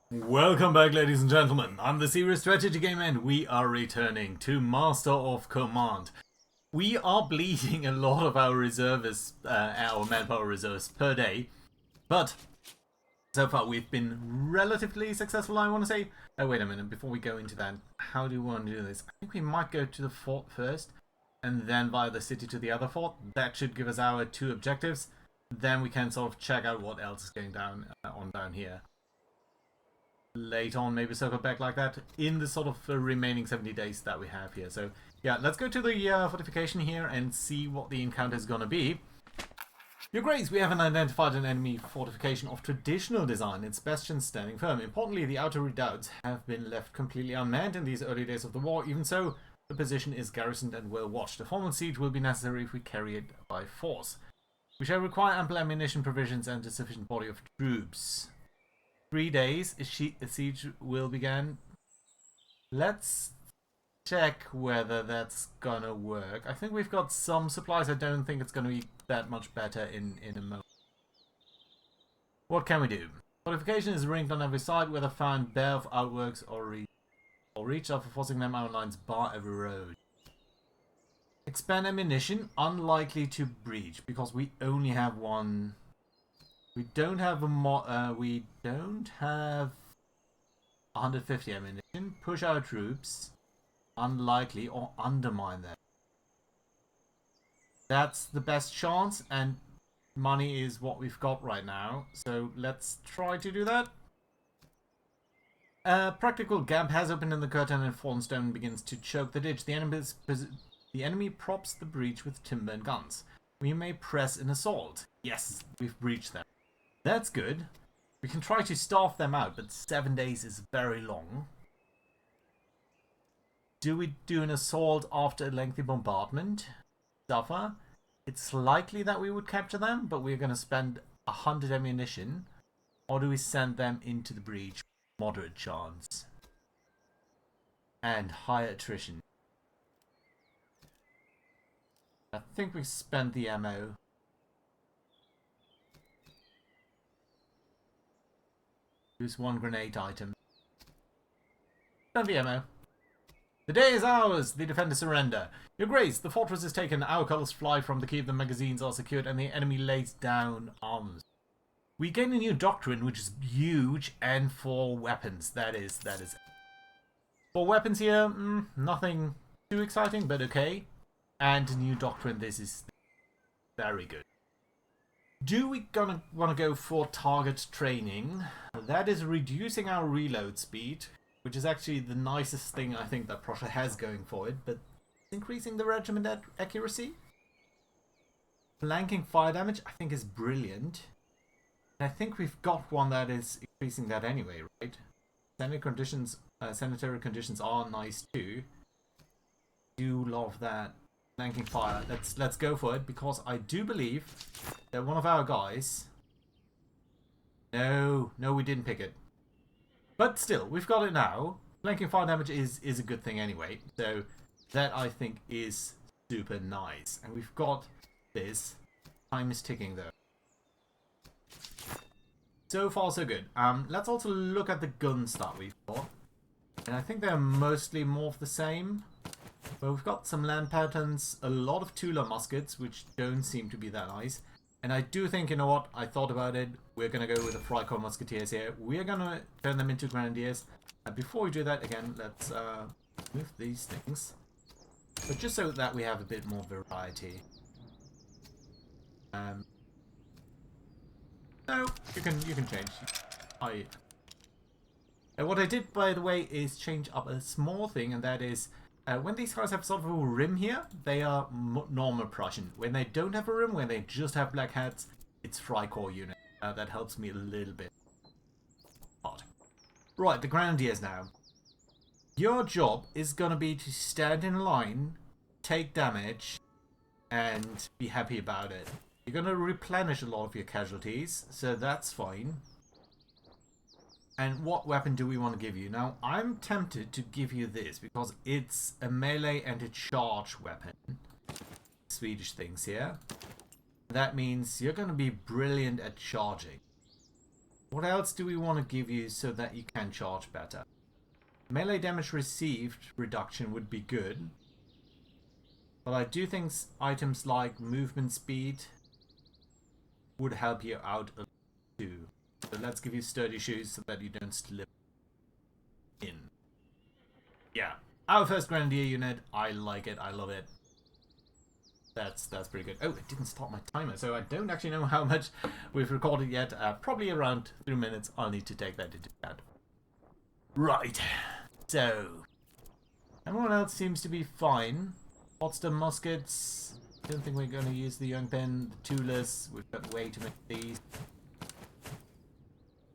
Welcome back, ladies and gentlemen. I'm the Serious Strategy Gamer and we are returning to Master of Command. We are bleeding a lot of our reservists, our manpower reserves per day, but so far we've been relatively successful, I want to say. Wait a minute, before we go into that, how do we want to do this? I think we might go to the fort first, and then via the city to the other fort. That should give us our two objectives. Then we can sort of check out what else is going down down here. Later on, maybe circle back like that in the sort of remaining 70 days that we have here. So yeah, let's go to the fortification here and see what the encounter is going to be. Your Grace, we haven't identified an enemy fortification of traditional design. Its bastions standing firm. Importantly, the outer redoubts have been left completely unmanned in these early days of the war. Even so, the position is garrisoned and well watched. A formal siege will be necessary if we carry it by force. We shall require ample ammunition provisions and a sufficient body of troops. 3 days, a siege will begin. Let's check whether that's gonna work. I think we've got some supplies. I don't think it's gonna be that much better in a moment. What can we do? Fortification is ringed on every side, whether found bare of outworks or reach after forcing them our lines bar every road. Expand ammunition, unlikely to breach because we only have one. We don't have we don't have 150 ammunition. Push our troops. Unlikely or undermine them. That's the best chance, and money is what we've got right now. So let's try to do that. Practical gap has opened in the curtain and fallen stone begins to choke the ditch. The enemy props the breach with timber and guns. We may press an assault. Yes, we've breached them. That's good. We can try to starve them out, but 7 days is very long. Do we do an assault after a lengthy bombardment? Suffer. It's likely that we would capture them, but we're going to spend 100 ammunition. Or do we send them into the breach? Moderate chance. And high attrition. I think we spent the ammo. Use one grenade item. Spend the ammo. The day is ours! The defenders surrender. Your Grace, the fortress is taken, our colours fly from the keep, the magazines are secured, and the enemy lays down arms. We gain a new doctrine, which is huge, and 4 weapons. That is. 4 weapons here, nothing too exciting, but okay. And a new doctrine, this is very good. Do we want to go for target training? That is reducing our reload speed, which is actually the nicest thing I think that Prussia has going for it, but increasing the regiment accuracy. Flanking fire damage, I think, is brilliant. And I think we've got one that is increasing that anyway, right? Sanitary conditions are nice too. Do love that. Flanking fire. Let's go for it, because I do believe that one of our guys... No, we didn't pick it. But still, we've got it now. Flanking fire damage is a good thing anyway. So that, I think, is super nice. And we've got this. Time is ticking, though. So far, so good. Let's also look at the guns that we've got. And I think they're mostly more of the same. But we've got some land patterns, a lot of Tula muskets, which don't seem to be that nice. And I do think, you know what, I thought about it. We're going to go with the Freikorps musketeers here. We're going to turn them into grenadiers. And before we do that, again, let's move these things. But just so that we have a bit more variety. No, you can change. What I did, by the way, is change up a small thing, and that is... when these guys have sort of a rim here, they are normal Prussian. When they don't have a rim, when they just have black hats, it's Freikorps unit. That helps me a little bit. Odd. Right, the Grenadiers now. Your job is going to be to stand in line, take damage, and be happy about it. You're going to replenish a lot of your casualties, so that's fine. And what weapon do we want to give you? Now, I'm tempted to give you this, because it's a melee and a charge weapon. Swedish things here. That means you're going to be brilliant at charging. What else do we want to give you so that you can charge better? Melee damage received reduction would be good. But I do think items like movement speed would help you out a lot too. So let's give you sturdy shoes so that you don't slip in. Yeah. Our first Grenadier unit, I like it, I love it. That's pretty good. Oh, it didn't start my timer, so I don't actually know how much we've recorded yet. Probably around 3 minutes. I'll need to take that into account. Right. So, everyone else seems to be fine. Potsdam muskets. Don't think we're going to use the young pen. The toolers. We've got way too many of these.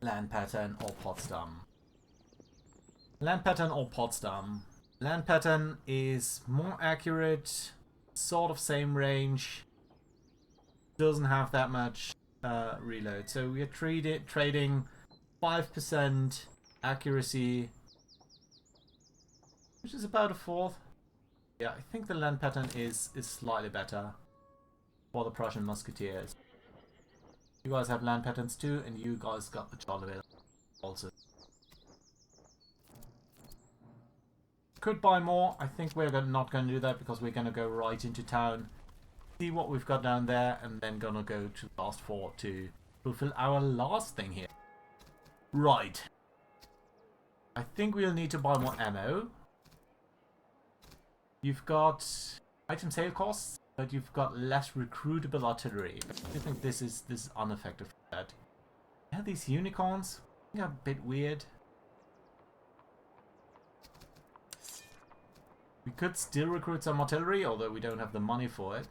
Land pattern or Potsdam. Land pattern or Potsdam. Land pattern is more accurate. Sort of same range, doesn't have that much reload, so we are trading 5% accuracy, which is about a fourth. Yeah, I think the land pattern is slightly better for the Prussian musketeers. You guys have land patterns too, and you guys got the Charleville also. Could buy more. I think we're not going to do that because we're going to go right into town, see what we've got down there, and then going to go to the last fort to fulfill our last thing here. Right. I think we'll need to buy more ammo. You've got item sale costs, but you've got less recruitable artillery. I think this is unaffected for that. Yeah, these unicorns are a bit weird. We could still recruit some artillery, although we don't have the money for it.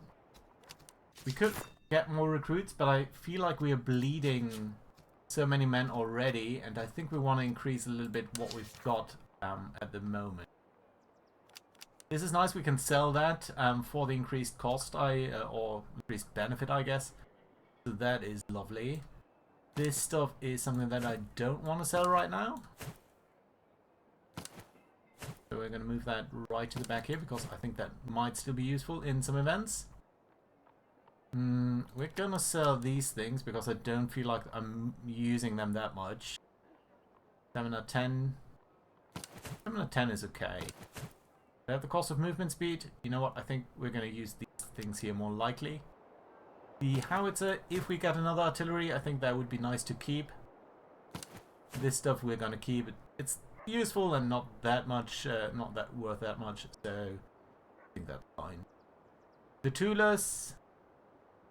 We could get more recruits, but I feel like we are bleeding so many men already, and I think we want to increase a little bit what we've got at the moment. This is nice, we can sell that for the increased cost, or increased benefit, I guess. So that is lovely. This stuff is something that I don't want to sell right now. So we're going to move that right to the back here because I think that might still be useful in some events. We're going to sell these things because I don't feel like I'm using them that much. 7 out of 10. 7 out of 10 is okay. They have the cost of movement speed. You know what? I think we're going to use these things here more likely. The howitzer, if we get another artillery, I think that would be nice to keep. This stuff we're going to keep. It's useful and not that much, not that worth that much, so I think that's fine. The toolers,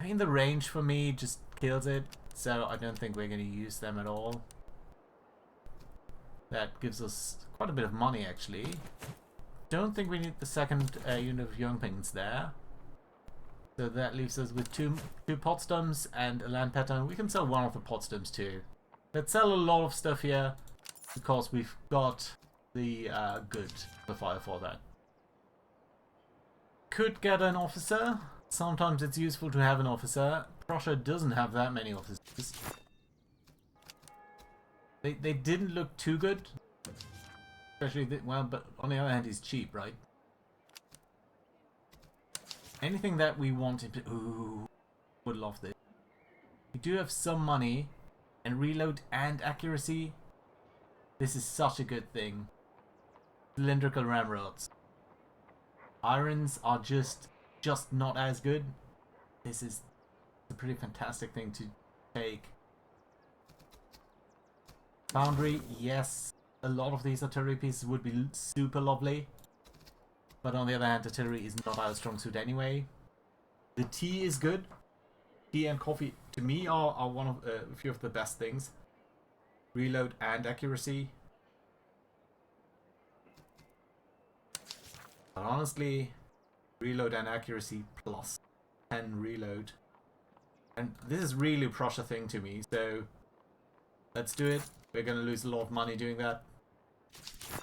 I mean the range for me just kills it, so I don't think we're going to use them at all. That gives us quite a bit of money actually. Don't think we need the second unit of young pins there. So that leaves us with two Potsdams and a land pattern. We can sell one of the Potsdams too. Let's sell a lot of stuff here, because we've got the good fire for that. Could get an officer. Sometimes it's useful to have an officer. Prussia doesn't have that many officers. They didn't look too good. Especially, well, but on the other hand, he's cheap, right? Anything that we wanted to... Ooh, would love this. We do have some money, and reload and accuracy. This is such a good thing. Cylindrical ramrods. Irons are just not as good. This is a pretty fantastic thing to take. Foundry, yes. A lot of these artillery pieces would be super lovely. But on the other hand, artillery is not our strong suit anyway. The tea is good. Tea and coffee, to me, are one of a few of the best things. Reload and accuracy. But honestly, reload and accuracy plus 10 reload. And this is really a Prussia thing to me, so let's do it. We're going to lose a lot of money doing that.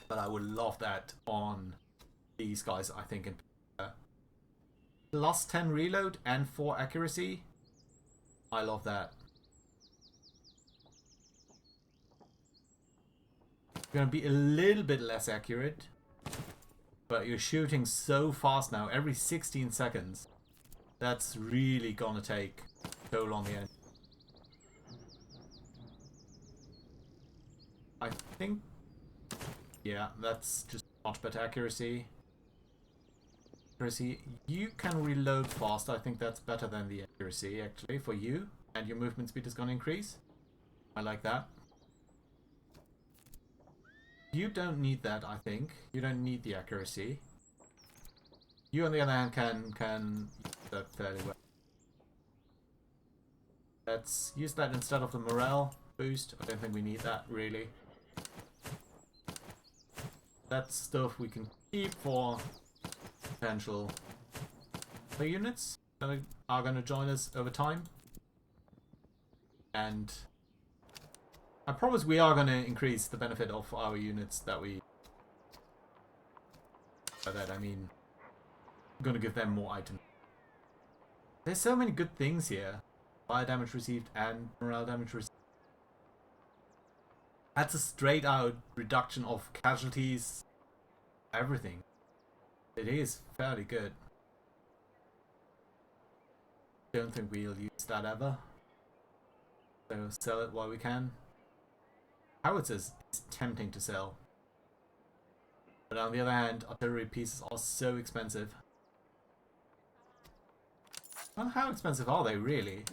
But I would love that on these guys, I think. Plus 10 reload and 4 accuracy. I love that. Going to be a little bit less accurate, but you're shooting so fast now, every 16 seconds. That's really gonna take a toll on the end. think... Yeah, that's just much better accuracy. You can reload fast. I think that's better than the accuracy, actually, for you. And your movement speed is going to increase. I like that. You don't need that, I think. You don't need the accuracy. You, on the other hand, can use that fairly well. Let's use that instead of the morale boost. I don't think we need that, really. That's stuff we can keep for potential play units that are going to join us over time. And I promise we are going to increase the benefit of our units that we... By that I mean, I'm going to give them more items. There's so many good things here. Fire damage received and morale damage received. That's a straight out reduction of casualties. Everything. It is fairly good. Don't think we'll use that ever. So sell it while we can. Howitzers is tempting to sell. But on the other hand, artillery pieces are so expensive. Well, how expensive are they really?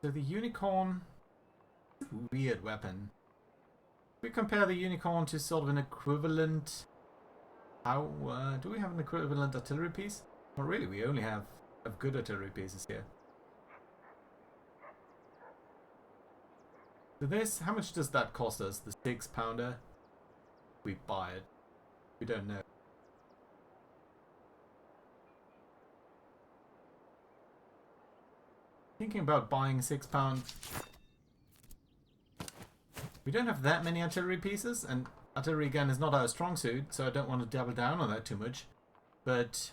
So the unicorn is a weird weapon. If we compare the unicorn to sort of an equivalent... How do we have an equivalent artillery piece? Well, really, we only have good artillery pieces here. So this, how much does that cost us? The 6-pounder? We buy it. We don't know. Thinking about buying 6-pound. We don't have that many artillery pieces, and artillery again is not our strong suit, so I don't want to double down on that too much. But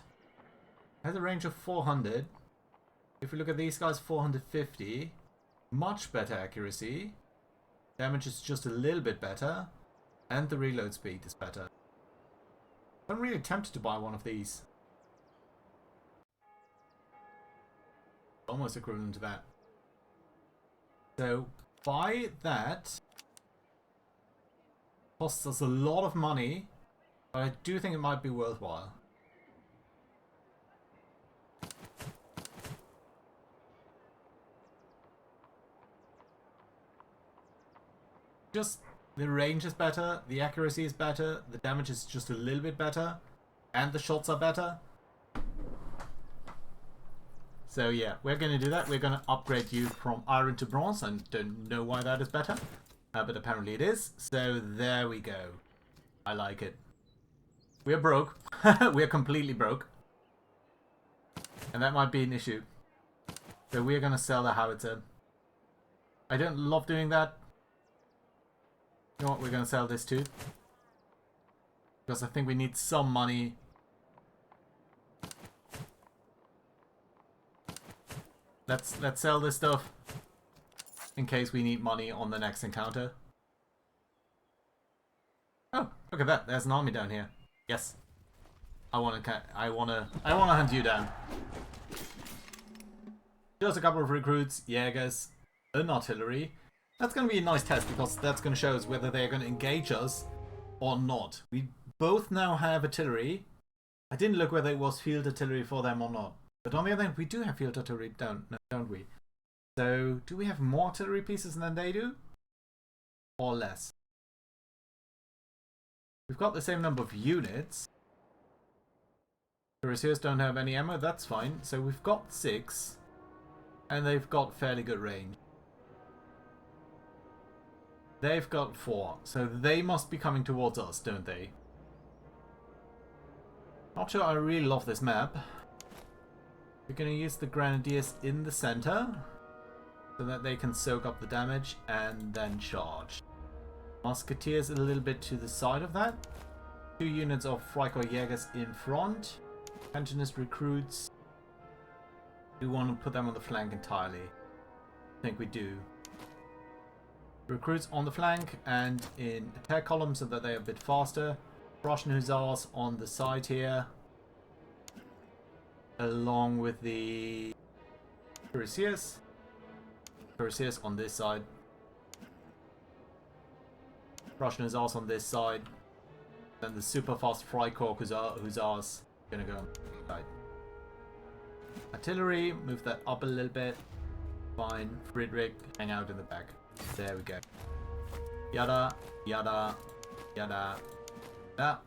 it has a range of 400. If we look at these guys, 450. Much better accuracy. Damage is just a little bit better. And the reload speed is better. I'm really tempted to buy one of these. Almost equivalent to that. So, buy that. Costs us a lot of money, but I do think it might be worthwhile. Just the range is better, the accuracy is better, the damage is just a little bit better, and the shots are better. So yeah, we're going to do that. We're going to upgrade you from iron to bronze. I don't know why that is better, but apparently it is. So there we go. I like it. We're broke. We're completely broke. And that might be an issue. So we're going to sell the howitzer. I don't love doing that. You know what, we're going to sell this too. Because I think we need some money. Let's sell this stuff in case we need money on the next encounter. Oh, look at that. There's an army down here. Yes. I wanna hunt you down. Just a couple of recruits, Jägers, an artillery. That's going to be a nice test because that's going to show us whether they're going to engage us or not. We both now have artillery. I didn't look whether it was field artillery for them or not. But on the other hand, we do have field artillery, don't we? So, do we have more artillery pieces than they do? Or less? We've got the same number of units. The Cuirassiers don't have any ammo, that's fine. So we've got 6. And they've got fairly good range. They've got 4, so they must be coming towards us, don't they? Not sure I really love this map. We're going to use the Grenadiers in the center, so that they can soak up the damage and then charge. Musketeers a little bit to the side of that. 2 units of Freikorps Jägers in front. Pensionist recruits. We want to put them on the flank entirely. I think we do. Recruits on the flank and in attack columns so that they are a bit faster. Prussian Hussars on the side here. Along with the Perseus. Perseus on this side. Russian is also on this side. Then the super fast Freikorps hussars gonna go right. Artillery, move that up a little bit. Fine. Friedrich, hang out in the back. There we go. Yada, yada, yada, yada.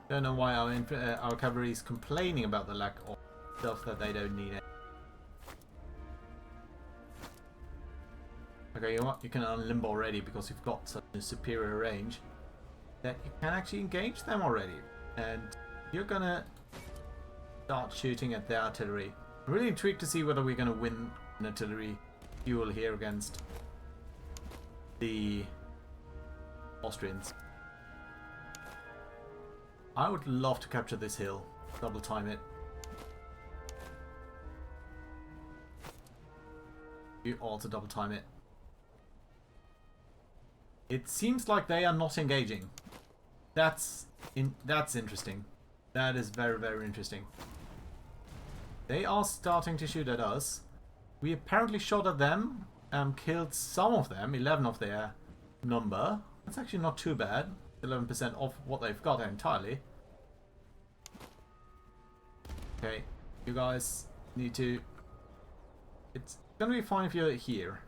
Don't know why our cavalry is complaining about the lack of stuff that they don't need. Okay, you know what? You can unlimber already because you've got such a superior range that you can actually engage them already. And you're gonna start shooting at their artillery. I'm really intrigued to see whether we're gonna win an artillery duel here against the Austrians. I would love to capture this hill. Double time it. You also double time it. It seems like they are not engaging. That's interesting. That is very, very interesting. They are starting to shoot at us. We apparently shot at them, killed some of them, 11 of their number. That's actually not too bad. 11% of what they've got entirely. Okay, you guys need to... It's gonna be fine if you're here.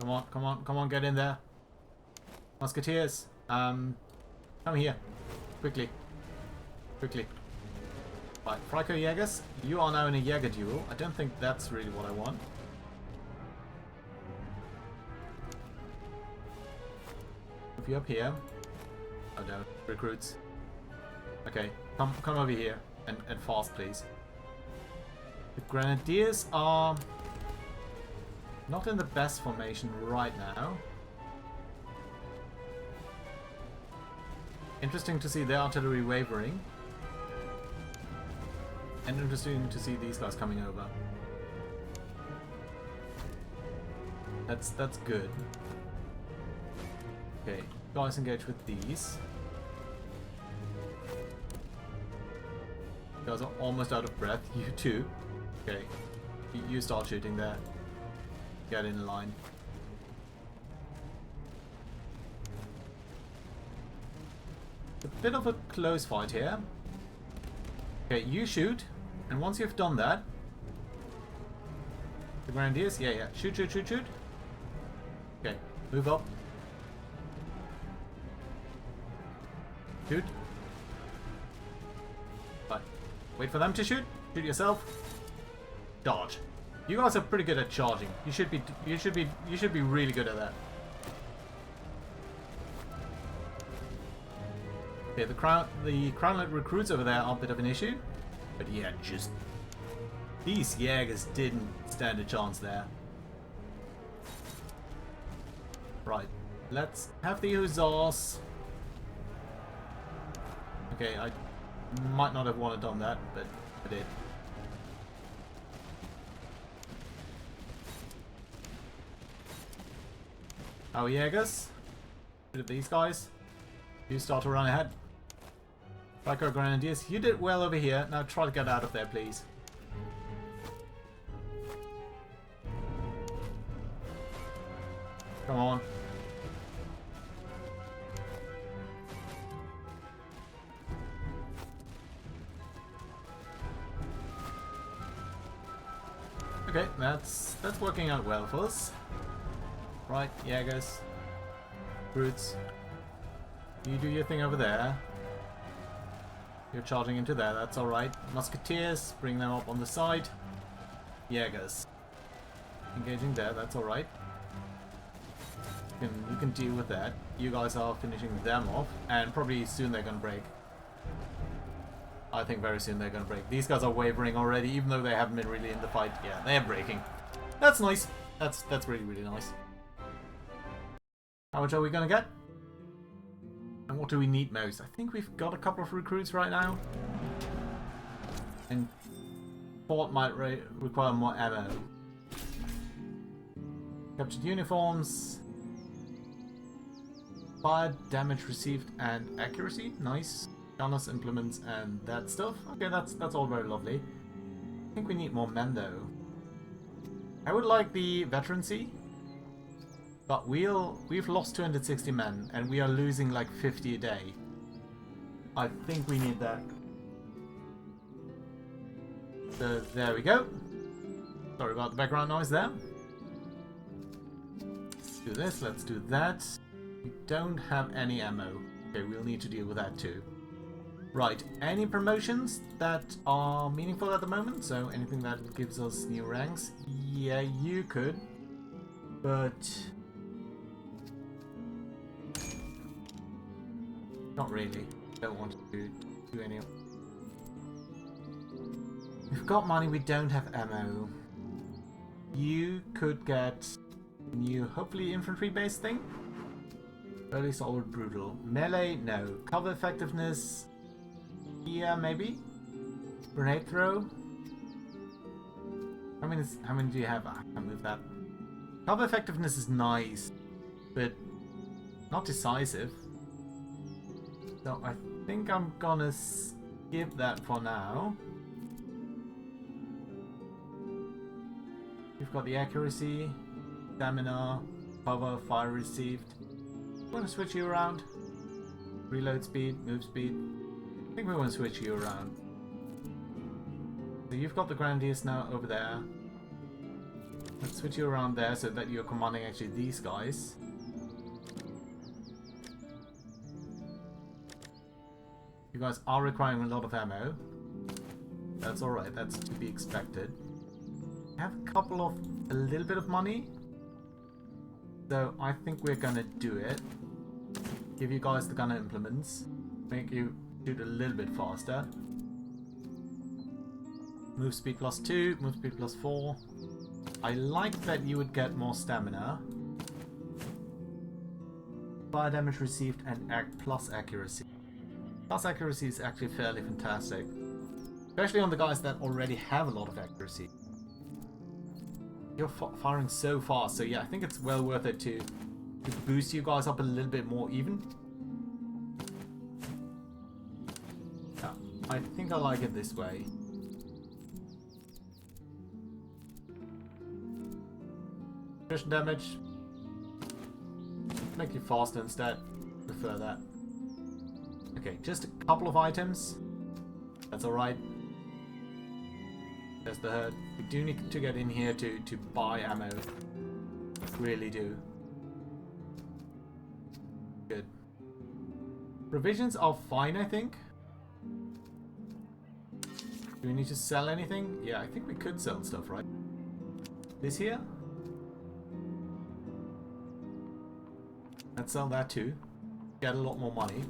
Come on, come on, come on, get in there. Musketeers, come here. Quickly. Quickly. Right, Freikorps Jägers, you are now in a Jäger duel. I don't think that's really what I want. Move you up here. Oh no, recruits. Okay, come over here and fast, please. The Grenadiers are not in the best formation right now. Interesting to see their artillery wavering. And interesting to see these guys coming over. That's good. Okay, guys engage with these. You guys are almost out of breath. You too. Okay, you start shooting there. Get in line. A bit of a close fight here. Okay, you shoot, and once you've done that, the Grenadiers, yeah, shoot. Okay, move up. Shoot. Right, wait for them to shoot. Shoot yourself. Dodge. You guys are pretty good at charging. You should be really good at that. Okay, the crownlet recruits over there are a bit of an issue, but yeah, just these Jägers didn't stand a chance there. Right, let's have the Hussars. Okay, I might not have wanted done that, but I did. Our Jägers, bit of these guys. You start to run ahead. Freikorps Grenadiers, you did well over here. Now try to get out of there, please. Come on. Okay, that's working out well for us. Right, Jägers. Brutes. You do your thing over there. You're charging into there, that's alright. Musketeers, bring them up on the side. Jägers. Engaging there, that's alright. You can deal with that. You guys are finishing them off, and probably soon they're gonna break. I think very soon they're gonna break. These guys are wavering already, even though they haven't been really in the fight. Yeah, they're breaking. That's nice. That's really, really nice. How much are we gonna get? And what do we need most? I think we've got a couple of recruits right now. And Fort might require more ammo. Captured uniforms. Fire damage received and accuracy. Nice. Gunners, implements, and that stuff. Okay, that's all very lovely. I think we need more men though. I would like the veterancy, but we've lost 260 men and we are losing like 50 a day. I think we need that. So there we go. Sorry about the background noise there. Let's do this. Let's do that. We don't have any ammo. Okay, we'll need to deal with that too. Right, any promotions that are meaningful at the moment? So anything that gives us new ranks? Yeah, you could. But not really. Don't want to do any. We've got money, we don't have ammo. You could get a new, hopefully infantry based thing. Early solid brutal. Melee, no. Cover effectiveness, yeah, maybe. Grenade throw. How many do you have? I can't move that. Cover effectiveness is nice, but not decisive. So I think I'm gonna skip that for now. We've got the accuracy, stamina, cover, fire received. Want to switch you around? Reload speed, move speed. I think we want to switch you around. So you've got the Grenadiers now over there. Let's switch you around there so that you're commanding actually these guys. You guys are requiring a lot of ammo. That's alright, that's to be expected. I have a little bit of money. So I think we're gonna do it. Give you guys the gunner implements. Make you shoot a little bit faster. Move speed +2, move speed +4. I like that you would get more stamina. Fire damage received and plus accuracy. Plus accuracy is actually fairly fantastic. Especially on the guys that already have a lot of accuracy. You're firing so fast, so yeah, I think it's well worth it to boost you guys up a little bit more even. Yeah, I think I like it this way. Attrition damage. Make you faster instead. Prefer that. Okay, just a couple of items. That's alright. There's the herd. We do need to get in here to buy ammo. Really do. Good. Provisions are fine, I think. Do we need to sell anything? Yeah, I think we could sell stuff, right? This here? Let's sell that too. Get a lot more money.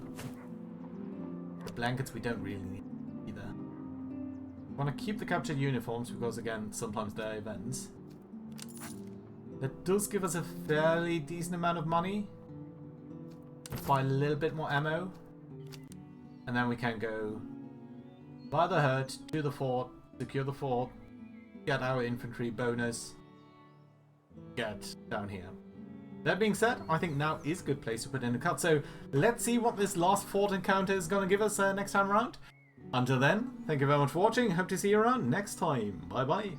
The blankets we don't really need either. I want to keep the captured uniforms because again, sometimes they're events. That does give us a fairly decent amount of money. Let's buy a little bit more ammo. And then we can go buy the herd, to the fort, secure the fort, get our infantry bonus, get down here. That being said, I think now is a good place to put in a cut. So let's see what this last fort encounter is going to give us next time around. Until then, thank you very much for watching. Hope to see you around next time. Bye bye.